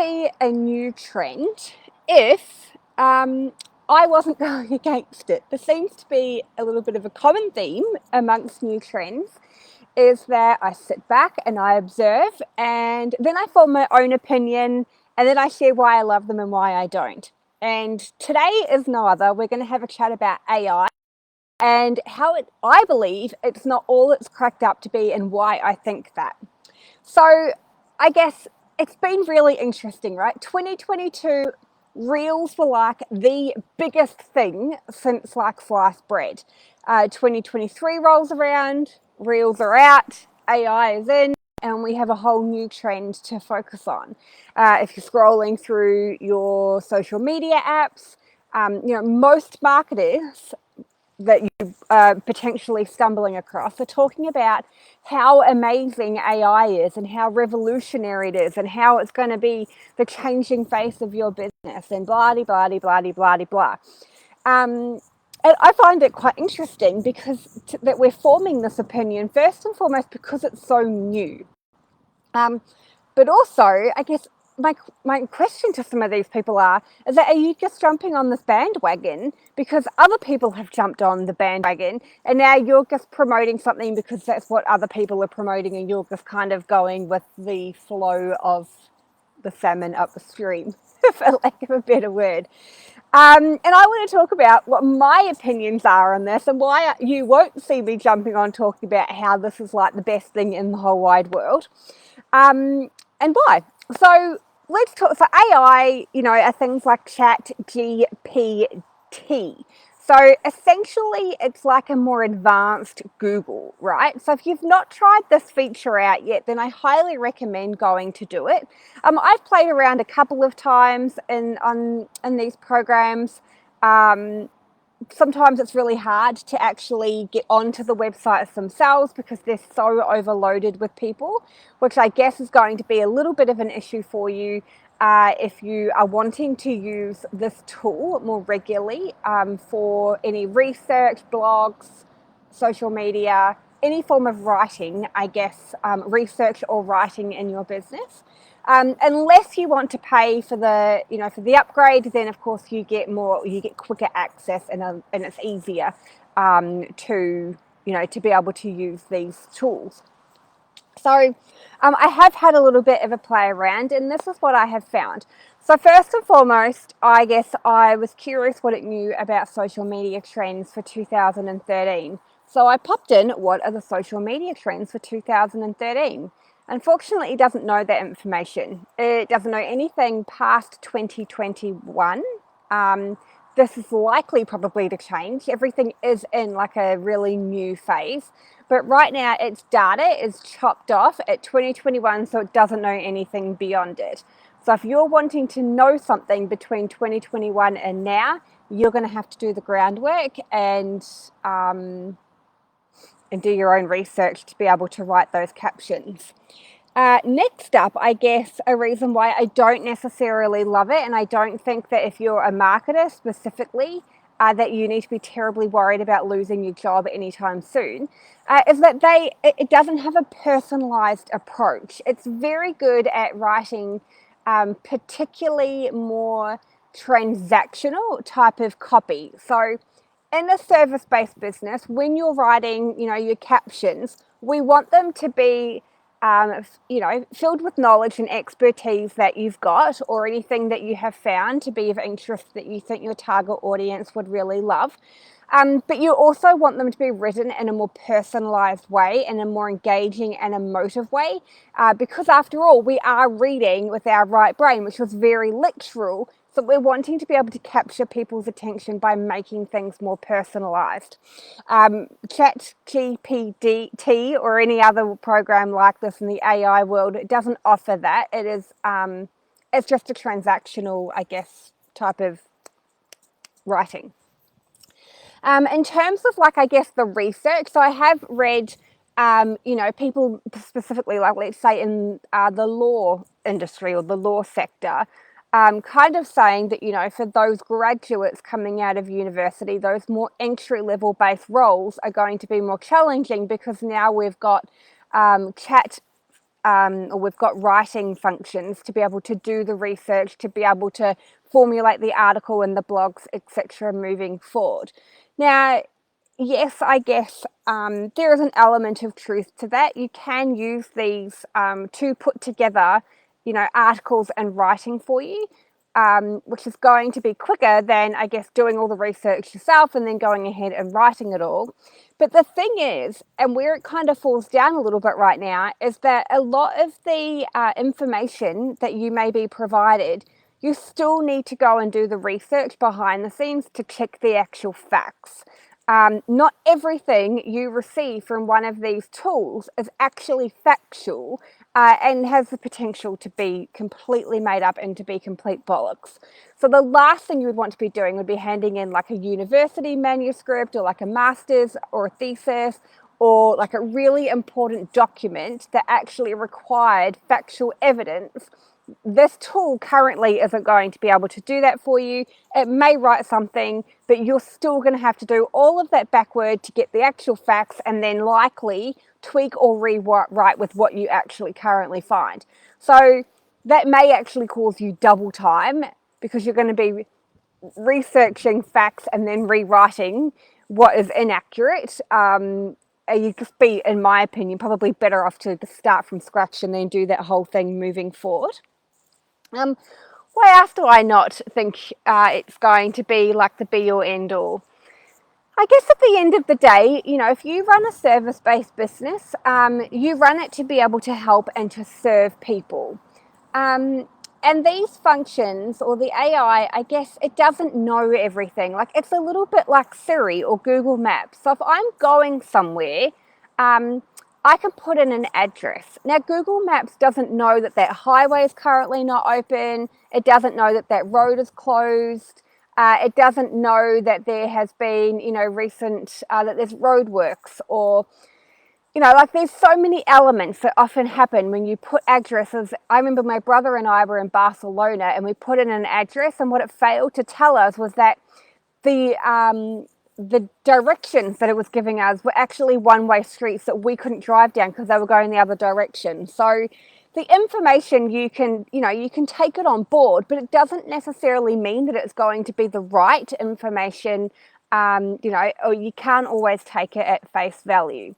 be a new trend if I wasn't going against it. There seems to be a little bit of a common theme amongst new trends, is that I sit back and I observe, and then I form my own opinion, and then I share why I love them and why I don't. And today is no other. We're going to have a chat about AI and how I believe it's not all it's cracked up to be, and why I think that. So I guess it's been really interesting, right? 2022 reels were like the biggest thing since like sliced bread. 2023 rolls around, reels are out, AI is in, and we have a whole new trend to focus on. If you're scrolling through your social media apps, most marketers that you are potentially stumbling across are talking about how amazing AI is and how revolutionary it is and how it's going to be the changing face of your business and blah, blah, blah, blah, blah, blah. I find it quite interesting because that we're forming this opinion first and foremost because it's so new. But also, I guess my question to some of these people is that, are you just jumping on this bandwagon because other people have jumped on the bandwagon and now you're just promoting something because that's what other people are promoting and you're just kind of going with the flow of the salmon up the stream, for lack of a better word. And I want to talk about what my opinions are on this and why you won't see me jumping on talking about how this is like the best thing in the whole wide world. And why? So let's talk. So AI, are things like Chat GPT. So essentially, it's like a more advanced Google, right? So if you've not tried this feature out yet, then I highly recommend going to do it. I've played around a couple of times in these programs. Sometimes it's really hard to actually get onto the websites themselves because they're so overloaded with people, which I guess is going to be a little bit of an issue for you if you are wanting to use this tool more regularly for any research, blogs, social media, any form of writing, I guess, research or writing in your business. Unless you want to pay for the upgrade, then of course you get quicker access and it's easier to be able to use these tools. So I have had a little bit of a play around, and this is what I have found. So first and foremost, I guess I was curious what it knew about social media trends for 2013. So I popped in, what are the social media trends for 2013? Unfortunately, it doesn't know that information. It doesn't know anything past 2021. This is likely probably to change. Everything is in like a really new phase. But right now, its data is chopped off at 2021, so it doesn't know anything beyond it. So if you're wanting to know something between 2021 and now, you're going to have to do the groundwork and do your own research to be able to write those captions. Next up, I guess a reason why I don't necessarily love it, and I don't think that if you're a marketer specifically, that you need to be terribly worried about losing your job anytime soon, is that it doesn't have a personalized approach. It's very good at writing particularly more transactional type of copy. So in a service-based business, when you're writing, your captions, we want them to be filled with knowledge and expertise that you've got, or anything that you have found to be of interest that you think your target audience would really love. But you also want them to be written in a more personalized way, in a more engaging and emotive way, because after all, we are reading with our right brain, which was very literal. So we're wanting to be able to capture people's attention by making things more personalized. Chat GPT or any other program like this in the AI world, it doesn't offer that. It is, it's just a transactional, I guess, type of writing. In terms of the research, so I have read, people specifically, like let's say in the law industry or the law sector, kind of saying that, for those graduates coming out of university, those more entry-level based roles are going to be more challenging because now we've got chat or we've got writing functions to be able to do the research, to be able to formulate the article and the blogs, etc., moving forward. Now, yes, I guess there is an element of truth to that. You can use these to put together, articles and writing for you, which is going to be quicker than, I guess, doing all the research yourself and then going ahead and writing it all. But the thing is, and where it kind of falls down a little bit right now, is that a lot of the information that you may be provided, you still need to go and do the research behind the scenes to check the actual facts. Not everything you receive from one of these tools is actually factual and has the potential to be completely made up and to be complete bollocks. So the last thing you would want to be doing would be handing in like a university manuscript or like a master's or a thesis or like a really important document that actually required factual evidence. This tool currently isn't going to be able to do that for you. It may write something, but you're still going to have to do all of that backward to get the actual facts and then likely tweak or rewrite with what you actually currently find. So that may actually cause you double time because you're going to be researching facts and then rewriting what is inaccurate. You just be, in my opinion, probably better off to start from scratch and then do that whole thing moving forward. Why else do I not think it's going to be like the be or end all? I guess at the end of the day, if you run a service-based business, you run it to be able to help and to serve people. And these functions or the AI, I guess it doesn't know everything. Like it's a little bit like Siri or Google Maps. So if I'm going somewhere, I can put in an address. Now, Google Maps doesn't know that that highway is currently not open. It doesn't know that that road is closed. It doesn't know that there has been, recent, that there's roadworks or, like there's so many elements that often happen when you put addresses. I remember my brother and I were in Barcelona and we put in an address, and what it failed to tell us was that the directions that it was giving us were actually one-way streets that we couldn't drive down because they were going the other direction. So the information you can take it on board, but it doesn't necessarily mean that it's going to be the right information, or you can't always take it at face value.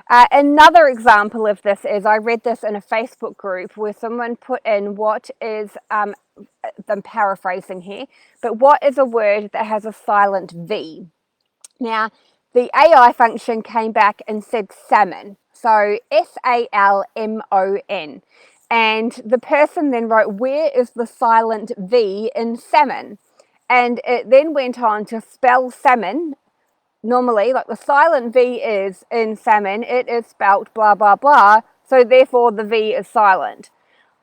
Another example of this is I read this in a Facebook group where someone put in what is, I'm paraphrasing here, but what is a word that has a silent V? Now, the AI function came back and said salmon, so SALMON. And the person then wrote, where is the silent V in salmon? And it then went on to spell salmon. Normally, like the silent V is in salmon, it is spelt blah, blah, blah. So therefore the V is silent.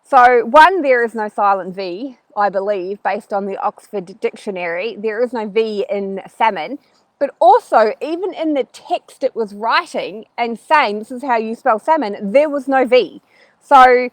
So one, there is no silent V, I believe, based on the Oxford Dictionary. There is no V in salmon. But also, even in the text it was writing and saying this is how you spell salmon, there was no V. So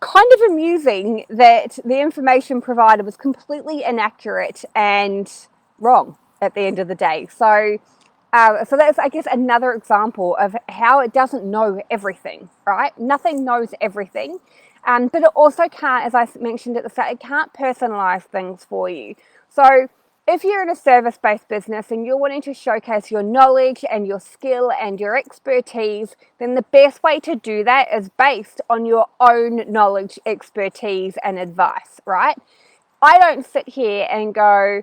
kind of amusing that the information provided was completely inaccurate and wrong at the end of the day. So that's, I guess, another example of how it doesn't know everything, right? Nothing knows everything. But it also can't, as I mentioned at the start, it can't personalize things for you. So if you're in a service-based business and you're wanting to showcase your knowledge and your skill and your expertise, then the best way to do that is based on your own knowledge, expertise, and advice, right? I don't sit here and go,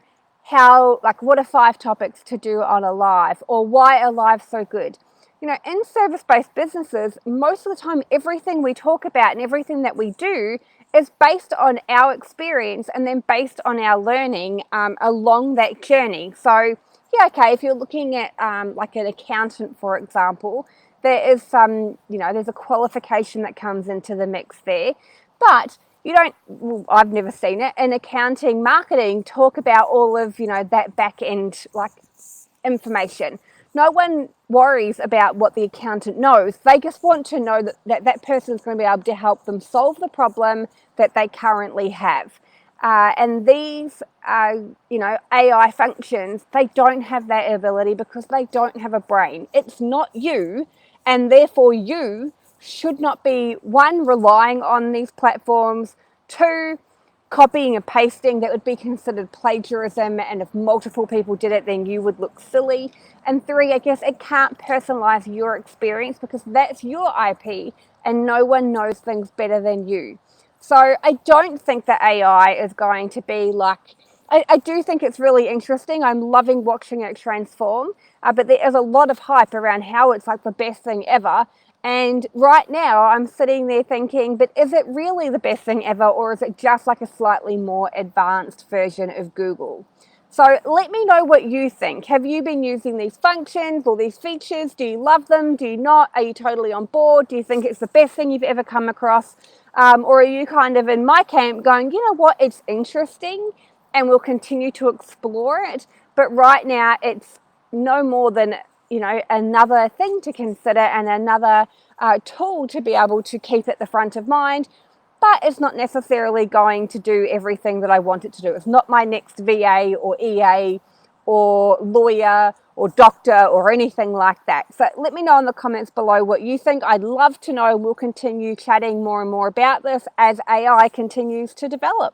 what are 5 topics to do on a live, or why are lives so good? In service-based businesses, most of the time, everything we talk about and everything that we do is based on our experience and then based on our learning along that journey. So, yeah, okay, if you're looking at like an accountant, for example, there is some, there's a qualification that comes into the mix there. But you don't, well, I've never seen it in accounting, marketing, talk about all of, that back end like information. No one worries about what the accountant knows. They just want to know that person is going to be able to help them solve the problem that they currently have. And these, AI functions, they don't have that ability because they don't have a brain. It's not you, and therefore you should not be, one, relying on these platforms, two, copying and pasting that would be considered plagiarism, and if multiple people did it then you would look silly, and three, I guess it can't personalize your experience because that's your IP and no one knows things better than you. So I don't think that AI is going to be like, I do think it's really interesting. I'm loving watching it transform, but there is a lot of hype around how it's like the best thing ever. And right now I'm sitting there thinking, but is it really the best thing ever, or is it just like a slightly more advanced version of Google? So let me know what you think. Have you been using these functions or these features? Do you love them? Do you not? Are you totally on board? Do you think it's the best thing you've ever come across? Or are you kind of in my camp going, you know what, it's interesting and we'll continue to explore it, but right now it's no more than, you know, another thing to consider and another tool to be able to keep at the front of mind, but it's not necessarily going to do everything that I want it to do. It's not my next VA or EA or lawyer or doctor or anything like that. So let me know in the comments below what you think. I'd love to know. We'll continue chatting more and more about this as AI continues to develop.